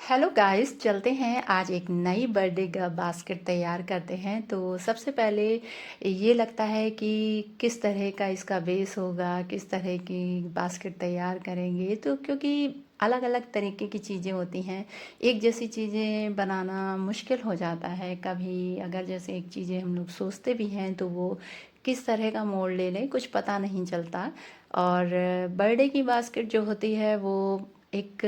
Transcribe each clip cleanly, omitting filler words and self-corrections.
Hello guys, चलते हैं आज एक नई बर्थडे का बास्केट तैयार करते हैं। तो सबसे पहले ये लगता है कि किस तरह का इसका बेस होगा, किस तरह की बास्केट तैयार करेंगे। तो क्योंकि अलग अलग तरीके की चीज़ें होती हैं, एक जैसी चीज़ें बनाना मुश्किल हो जाता है। कभी अगर जैसे एक चीज़ें हम लोग सोचते भी हैं तो वो किस तरह का मोड़ ले लें कुछ पता नहीं चलता। और बर्थडे की बास्केट जो होती है वो एक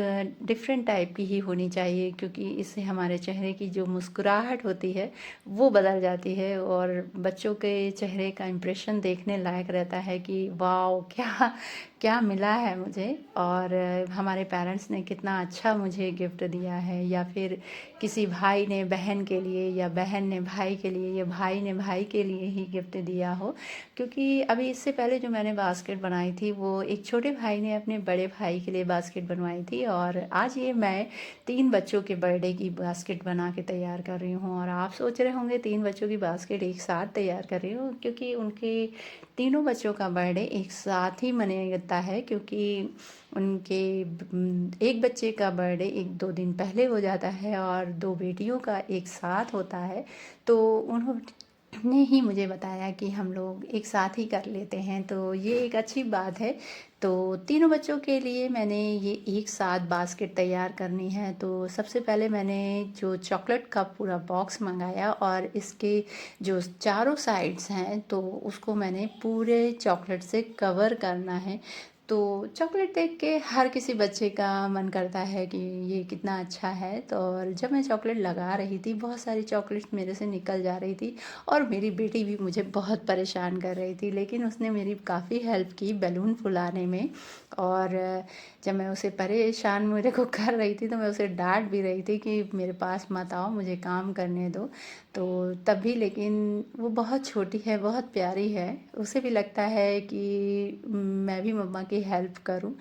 डिफरेंट टाइप की ही होनी चाहिए, क्योंकि इससे हमारे चेहरे की जो मुस्कुराहट होती है वो बदल जाती है और बच्चों के चेहरे का इम्प्रेशन देखने लायक रहता है कि वाओ, क्या क्या मिला है मुझे। और हमारे पेरेंट्स ने कितना अच्छा मुझे गिफ्ट दिया है, या फिर किसी भाई ने बहन के लिए या बहन ने भाई के लिए या भाई ने भाई के लिए ही गिफ्ट दिया हो। क्योंकि अभी इससे पहले जो मैंने बास्केट बनाई थी वो एक छोटे भाई ने अपने बड़े भाई के लिए बास्केट बनवाई थी, और आज ये मैं 3 बच्चों के बर्थडे की बास्केट बना के तैयार कर रही हूँ। और आप सोच रहे होंगे 3 बच्चों की बास्केट एक साथ तैयार कर रही हूँ, क्योंकि उनके तीनों बच्चों का बर्थडे एक साथ ही मनाता है। क्योंकि उनके एक बच्चे का बर्थडे 1-2 दिन पहले हो जाता है और 2 बेटियों का एक साथ होता है। तो उन्होंने ही मुझे बताया कि हम लोग एक साथ ही कर लेते हैं, तो ये एक अच्छी बात है। तो तीनों बच्चों के लिए मैंने ये एक साथ बास्केट तैयार करनी है। तो सबसे पहले मैंने जो चॉकलेट का पूरा बॉक्स मंगाया और इसके जो चारों साइड्स हैं तो उसको मैंने पूरे चॉकलेट से कवर करना है। तो चॉकलेट देख के हर किसी बच्चे का मन करता है कि ये कितना अच्छा है। तो और जब मैं चॉकलेट लगा रही थी बहुत सारी चॉकलेट्स मेरे से निकल जा रही थी, और मेरी बेटी भी मुझे बहुत परेशान कर रही थी, लेकिन उसने मेरी काफ़ी हेल्प की बैलून फुलाने में। और जब मैं उसे परेशान मेरे को कर रही थी तो मैं उसे डांट भी रही थी कि मेरे पास मत आओ, मुझे काम करने दो। तो तब भी लेकिन वो बहुत छोटी है, बहुत प्यारी है, उसे भी लगता है कि मैं भी मम्मा की हेल्प करूं।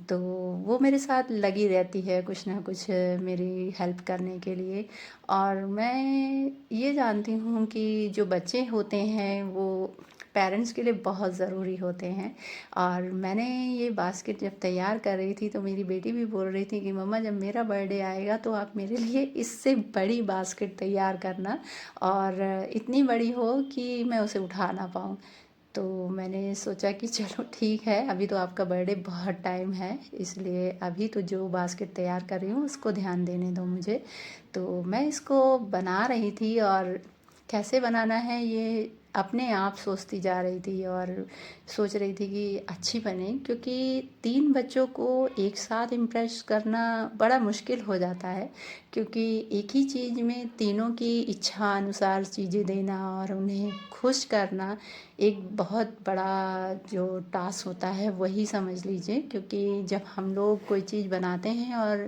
तो वो मेरे साथ लगी रहती है कुछ ना कुछ मेरी हेल्प करने के लिए। और मैं ये जानती हूँ कि जो बच्चे होते हैं वो पेरेंट्स के लिए बहुत ज़रूरी होते हैं। और मैंने ये बास्केट जब तैयार कर रही थी तो मेरी बेटी भी बोल रही थी कि मम्मा जब मेरा बर्थडे आएगा तो आप मेरे लिए इससे बड़ी बास्केट तैयार करना, और इतनी बड़ी हो कि मैं उसे उठा ना पाऊँ। तो मैंने सोचा कि चलो ठीक है, अभी तो आपका बर्थडे बहुत टाइम है, इसलिए अभी तो जो बास्केट तैयार कर रही हूँ उसको ध्यान देने दो मुझे। तो मैं इसको बना रही थी और कैसे बनाना है ये अपने आप सोचती जा रही थी, और सोच रही थी कि अच्छी बने, क्योंकि 3 बच्चों को एक साथ इम्प्रेस करना बड़ा मुश्किल हो जाता है। क्योंकि एक ही चीज़ में तीनों की इच्छा अनुसार चीज़ें देना और उन्हें खुश करना एक बहुत बड़ा जो टास्क होता है वही समझ लीजिए। क्योंकि जब हम लोग कोई चीज़ बनाते हैं और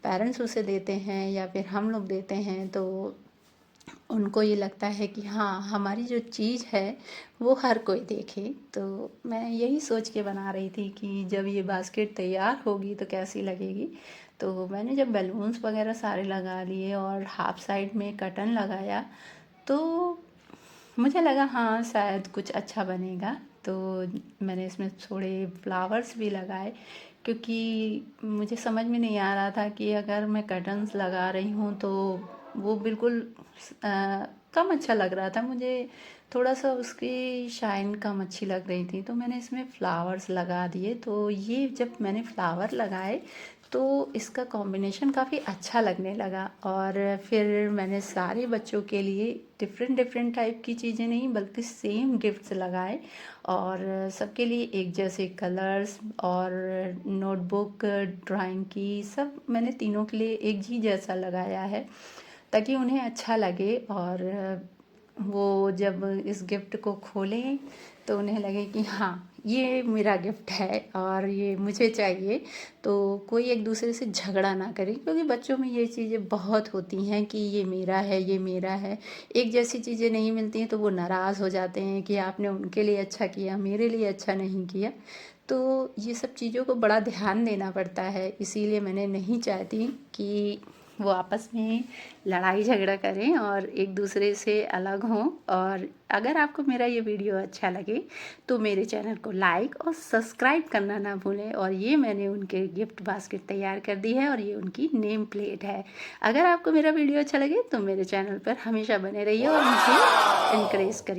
पेरेंट्स उसे देते हैं या फिर हम लोग देते हैं तो उनको ये लगता है कि हाँ, हमारी जो चीज़ है वो हर कोई देखे। तो मैं यही सोच के बना रही थी कि जब ये बास्केट तैयार होगी तो कैसी लगेगी। तो मैंने जब बैलून्स वगैरह सारे लगा लिए और हाफ साइड में कर्टन लगाया तो मुझे लगा हाँ शायद कुछ अच्छा बनेगा। तो मैंने इसमें थोड़े फ्लावर्स भी लगाए, क्योंकि मुझे समझ में नहीं आ रहा था कि अगर मैं कर्टन्स लगा रही हूँ तो वो बिल्कुल कम अच्छा लग रहा था मुझे, थोड़ा सा उसकी शाइन कम अच्छी लग रही थी। तो मैंने इसमें फ्लावर्स लगा दिए। तो ये जब मैंने फ्लावर लगाए तो इसका कॉम्बिनेशन काफ़ी अच्छा लगने लगा। और फिर मैंने सारे बच्चों के लिए डिफरेंट डिफरेंट टाइप की चीज़ें नहीं बल्कि सेम गिफ्ट्स लगाए, और सबके लिए एक जैसे कलर्स और नोटबुक ड्राइंग की सब मैंने तीनों के लिए एक ही जैसा लगाया है, ताकि उन्हें अच्छा लगे। और वो जब इस गिफ्ट को खोलें तो उन्हें लगे कि हाँ, ये मेरा गिफ्ट है और ये मुझे चाहिए। तो कोई एक दूसरे से झगड़ा ना करे, क्योंकि बच्चों में ये चीज़ें बहुत होती हैं कि ये मेरा है, ये मेरा है। एक जैसी चीज़ें नहीं मिलती हैं तो वो नाराज़ हो जाते हैं कि आपने उनके लिए अच्छा किया, मेरे लिए अच्छा नहीं किया। तो ये सब चीज़ों को बड़ा ध्यान देना पड़ता है, इसीलिए मैंने नहीं चाहती कि वो आपस में लड़ाई झगड़ा करें और एक दूसरे से अलग हों। और अगर आपको मेरा ये वीडियो अच्छा लगे तो मेरे चैनल को लाइक और सब्सक्राइब करना ना भूलें। और ये मैंने उनके गिफ्ट बास्केट तैयार कर दी है और ये उनकी नेम प्लेट है। अगर आपको मेरा वीडियो अच्छा लगे तो मेरे चैनल पर हमेशा बने रहिए और मुझे इनकरेज करिए।